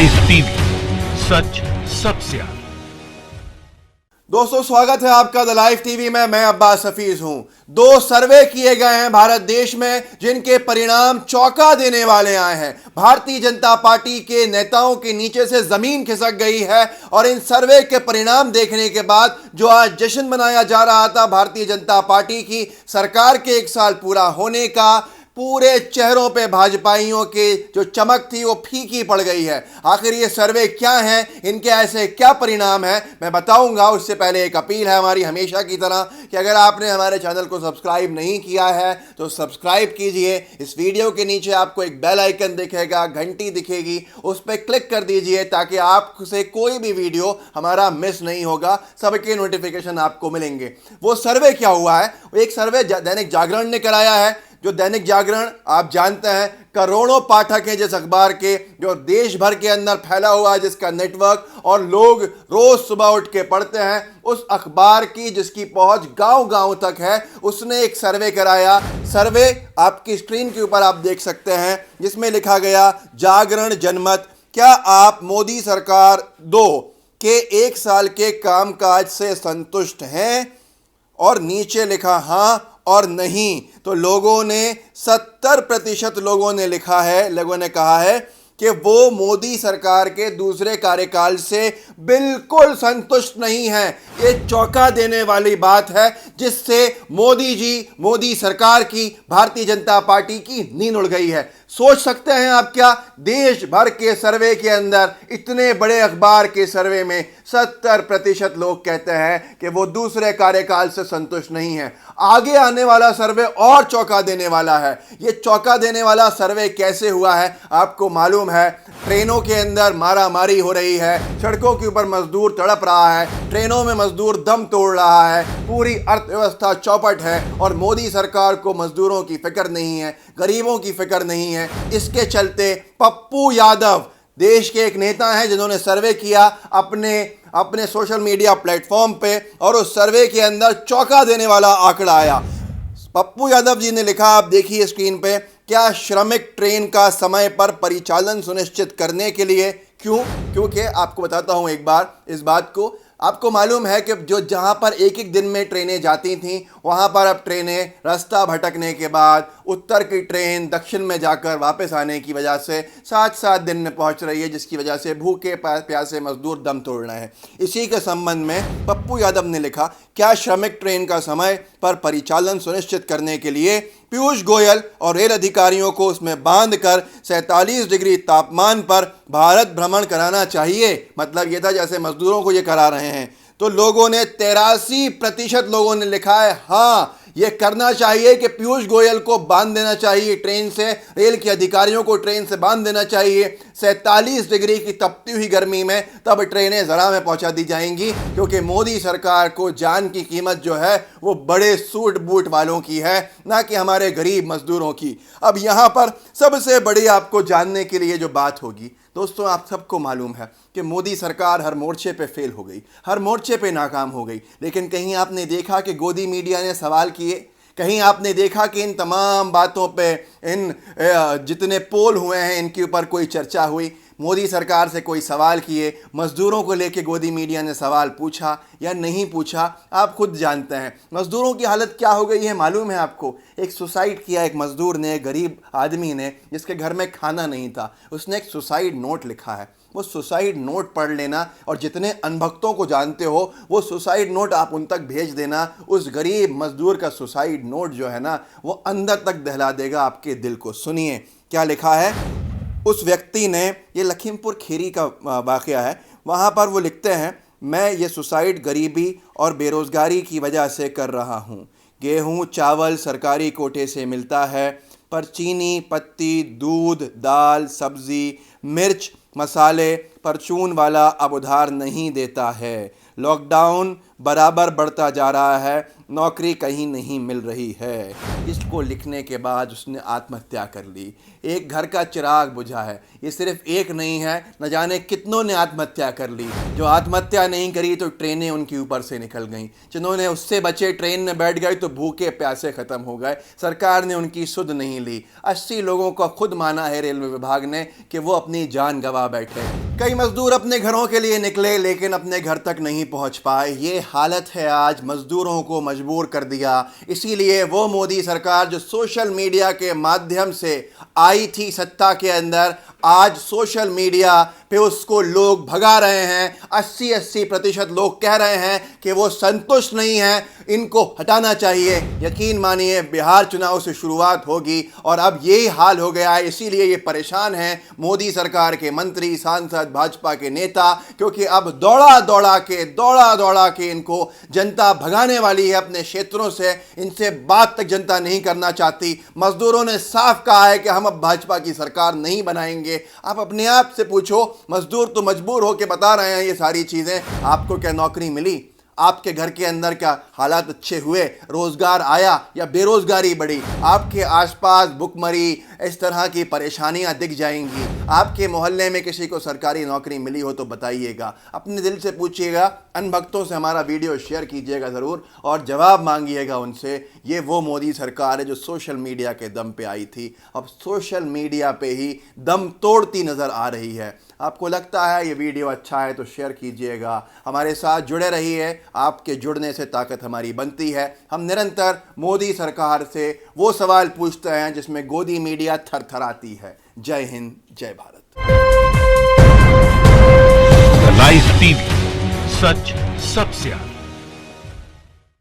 Live TV, सच सबसे आगे। दोस्तों, स्वागत है आपका द लाइव टीवी में। मैं अब्बास हफीज हूं। 2 सर्वे किए गए हैं भारत देश में, जिनके परिणाम चौंका देने वाले आए हैं। भारतीय जनता पार्टी के नेताओं के नीचे से जमीन खिसक गई है और इन सर्वे के परिणाम देखने के बाद जो आज जश्न मनाया जा रहा था भारतीय जनता पार्टी की सरकार के 1 साल पूरा होने का, पूरे चेहरों पे भाजपाइयों के जो चमक थी वो फीकी पड़ गई है। आखिर ये सर्वे क्या है, इनके ऐसे क्या परिणाम हैं, मैं बताऊंगा। उससे पहले एक अपील है हमारी हमेशा की तरह कि अगर आपने हमारे चैनल को सब्सक्राइब नहीं किया है तो सब्सक्राइब कीजिए। इस वीडियो के नीचे आपको एक बेल आइकन दिखेगा, घंटी दिखेगी, उस पर क्लिक कर दीजिए ताकि आपसे कोई भी वीडियो हमारा मिस नहीं होगा, सबके नोटिफिकेशन आपको मिलेंगे। वो सर्वे क्या हुआ है? एक सर्वे दैनिक जागरण ने कराया है। जो दैनिक जागरण आप जानते हैं करोड़ों पाठक हैं जिस अखबार के, जो देश भर के अंदर फैला हुआ है, जिसका नेटवर्क और लोग रोज सुबह उठ के पढ़ते हैं, उस अखबार की जिसकी पहुंच गांव-गांव तक है, उसने एक सर्वे कराया। सर्वे आपकी स्क्रीन के ऊपर आप देख सकते हैं, जिसमें लिखा गया जागरण जनमत, क्या आप मोदी सरकार 2 के 1 साल के कामकाज से संतुष्ट हैं? और नीचे लिखा हाँ और नहीं। तो लोगों ने 70% लोगों ने लिखा है, लोगों ने कहा है कि वो मोदी सरकार के दूसरे कार्यकाल से बिल्कुल संतुष्ट नहीं है। ये चौंका देने वाली बात है, जिससे मोदी जी, मोदी सरकार की, भारतीय जनता पार्टी की नींद उड़ गई है। सोच सकते हैं आप क्या? देश भर के सर्वे के अंदर, इतने बड़े अखबार के सर्वे में 70% लोग कहते हैं कि वो दूसरे कार्यकाल से संतुष्ट नहीं है। आगे आने वाला सर्वे और चौंका देने वाला है। ये चौंका देने वाला सर्वे कैसे हुआ है आपको मालूम है? ट्रेनों के अंदर मारामारी हो रही है, सड़कों के ऊपर मजदूर तड़प रहा है, ट्रेनों में मजदूर दम तोड़ रहा है, पूरी अर्थव्यवस्था चौपट है और मोदी सरकार को मजदूरों की फिक्र नहीं है, गरीबों की फिक्र नहीं है। इसके चलते पप्पू यादव देश के एक नेता हैं जिन्होंने सर्वे किया अपने सोशल मीडिया प्लेटफॉर्म पे, और उस सर्वे के अंदर चौंका देने वाला आंकड़ा आया। पप्पू यादव जी ने लिखा, आप देखिए स्क्रीन पे, क्या श्रमिक ट्रेन का समय पर परिचालन सुनिश्चित करने के लिए? क्योंकि आपको बताता हूं एक बार इस बात को। आपको मालूम है कि जो जहां पर एक दिन में ट्रेनें जाती थीं, वहां पर अब ट्रेनें रास्ता भटकने के बाद, उत्तर की ट्रेन दक्षिण में जाकर वापस आने की वजह से 7-7 दिन में पहुंच रही है, जिसकी वजह से भूखे प्यासे मजदूर दम तोड़ रहे हैं। इसी के संबंध में पप्पू यादव ने लिखा, क्या श्रमिक ट्रेन का समय पर परिचालन सुनिश्चित करने के लिए पीयूष गोयल और रेल अधिकारियों को उसमें बांधकर 47 डिग्री तापमान पर भारत भ्रमण कराना चाहिए? मतलब यह था जैसे मजदूरों को ये करा रहे हैं। तो लोगों ने 83% लोगों ने लिखा है हाँ, ये करना चाहिए कि पीयूष गोयल को बांध देना चाहिए ट्रेन से, रेल के अधिकारियों को ट्रेन से बांध देना चाहिए। 47 डिग्री की तपती हुई गर्मी में तब ट्रेनें ज़रा में पहुंचा दी जाएंगी, क्योंकि मोदी सरकार को जान की कीमत जो है वो बड़े सूट बूट वालों की है, ना कि हमारे गरीब मजदूरों की। अब यहाँ पर सबसे बड़ी आपको जानने के लिए जो बात होगी दोस्तों, आप सबको मालूम है कि मोदी सरकार हर मोर्चे पे फेल हो गई, हर मोर्चे पे नाकाम हो गई। लेकिन कहीं आपने देखा कि गोदी मीडिया ने सवाल किए? कहीं आपने देखा कि इन तमाम बातों पे, इन जितने पोल हुए हैं, इनके ऊपर कोई चर्चा हुई? मोदी सरकार से कोई सवाल किए? मज़दूरों को लेके गोदी मीडिया ने सवाल पूछा या नहीं पूछा? आप खुद जानते हैं मज़दूरों की हालत क्या हो गई है, मालूम है आपको? एक सुसाइड किया एक मज़दूर ने, गरीब आदमी ने, जिसके घर में खाना नहीं था, उसने एक सुसाइड नोट लिखा है। वो सुसाइड नोट पढ़ लेना, और जितने अनभक्तों को जानते हो वो सुसाइड नोट आप उन तक भेज देना। उस गरीब मज़दूर का सुसाइड नोट जो है ना, वो अंदर तक दहला देगा आपके दिल को। सुनिए क्या लिखा है उस व्यक्ति ने। ये लखीमपुर खीरी का वाक़या है। वहाँ पर वो लिखते हैं, मैं ये सुसाइड गरीबी और बेरोज़गारी की वजह से कर रहा हूँ। गेहूँ चावल सरकारी कोटे से मिलता है, पर चीनी पत्ती, दूध, दाल, सब्ज़ी, मिर्च, मसाले परचून वाला अब उधार नहीं देता है। लॉकडाउन बराबर बढ़ता जा रहा है, नौकरी कहीं नहीं मिल रही है। इसको लिखने के बाद उसने आत्महत्या कर ली। एक घर का चिराग बुझा है। ये सिर्फ एक नहीं है, न जाने कितनों ने आत्महत्या कर ली। जो आत्महत्या नहीं करी तो ट्रेनें उनके ऊपर से निकल गईं। जिन्होंने उससे बचे ट्रेन में बैठ गए तो भूखे प्यासे ख़त्म हो गए। सरकार ने उनकी सुध नहीं ली। 80 लोगों को खुद माना है रेलवे विभाग ने कि वो अपनी जान गंवा बैठे। कई मजदूर अपने घरों के लिए निकले लेकिन अपने घर तक नहीं पहुंच पाए। ये हालत है आज, मजदूरों को मजबूर कर दिया। इसीलिए वो मोदी सरकार जो सोशल मीडिया के माध्यम से आई थी सत्ता के अंदर, आज सोशल मीडिया पे उसको लोग भगा रहे हैं। 80% लोग कह रहे हैं कि वो संतुष्ट नहीं हैं, इनको हटाना चाहिए। यकीन मानिए बिहार चुनाव से शुरुआत होगी और अब यही हाल हो गया है। इसीलिए ये परेशान हैं मोदी सरकार के मंत्री, सांसद, भाजपा के नेता, क्योंकि अब दौड़ा दौड़ा के इनको जनता भगाने वाली है अपने क्षेत्रों से। इनसे बात तक जनता नहीं करना चाहती। मजदूरों ने साफ कहा है कि हम अब भाजपा की सरकार नहीं बनाएंगे। आप अपने आप से पूछो, मजदूर तो मजबूर होकर बता रहे हैं ये सारी चीजें। आपको क्या नौकरी मिली? आपके घर के अंदर क्या हालात अच्छे हुए? रोजगार आया या बेरोजगारी बढ़ी? आपके आसपास भुखमरी, इस तरह की परेशानियां दिख जाएंगी। आपके मोहल्ले में किसी को सरकारी नौकरी मिली हो तो बताइएगा, अपने दिल से पूछिएगा। अनभक्तों से हमारा वीडियो शेयर कीजिएगा ज़रूर और जवाब मांगिएगा उनसे। ये वो मोदी सरकार है जो सोशल मीडिया के दम पे आई थी, अब सोशल मीडिया पे ही दम तोड़ती नज़र आ रही है। आपको लगता है ये वीडियो अच्छा है तो शेयर कीजिएगा। हमारे साथ जुड़े रहिए, आपके जुड़ने से ताकत हमारी बनती है। हम निरंतर मोदी सरकार से वो सवाल पूछते हैं जिसमें गोदी मीडिया थरथराती है। जय हिंद, जय भारत। लाइव टीवी, सच सबसे आगे।